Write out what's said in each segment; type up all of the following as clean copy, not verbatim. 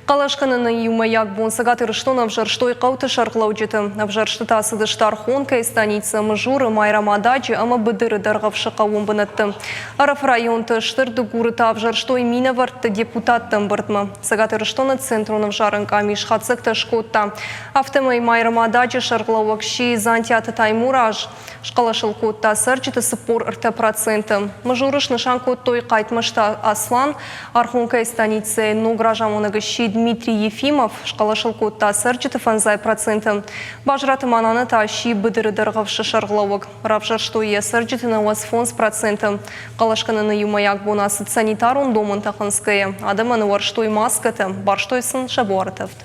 Қалашқанын юмаяк бонсагат ирыштон авжарштой қауты шарқлаудеті. Авжаршты сыдыштар хонкай станица мыжуры майрамадачи ама быдыры дарғавшы қауын бұнытты. Араф районты штырды гурыта авжарштой мина вартты депутаттым бұртмы. Сагат ирыштоны центрон авжарын камиш хацыкты шкотта. Автомай майрамадачи шарқлауакши зантияты таймураж. Шқалашыл котта сырчыты сыпор ырты проценты. Мыжурыш нышан коттой қайтмышта Аслан, архонкай станицы ногражамоныгы Дмитрий Ефимов, шқалашыл котта сырчыты фанзай проценты. Бажраты мананы тащи быдыры дырғавшы шарғлауық. Равжар что е сырчыты на вас фонс проценты. Қалашқананы юмаяк бонасы санитарун домын тақынская. Адаманы варштой маскаты, барштойсын шабуартывд.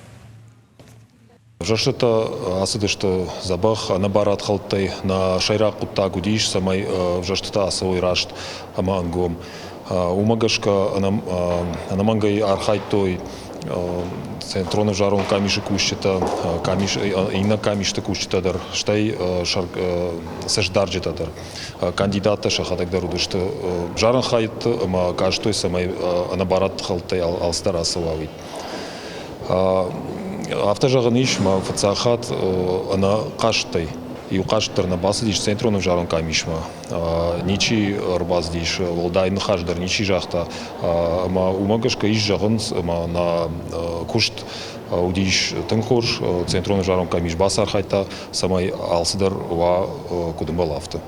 Вжаштыта асыдышты забах набарат халтай на шайрак кутта гудиш самай вжаштыта асылый рашт амангом. Умагашка анамангай архайтой центроны жарон камиши кущита камиш инна камишты кущитадар штай саждаржитадар кандидата шахадагдар удышты жаран хайт ама кажтой самай набарат халтай алстар асылавит. Автожагын иш ма фацахат ана каштай и укаштар на басы диш центроны жарон камишма ничи арбаз диш волдайны хаждар ничи жахта ма умагашка иш жагын ма на кушт удиш тынхур центроны жарон камиш басар хайта самай алсыдар ва кудымбал авто.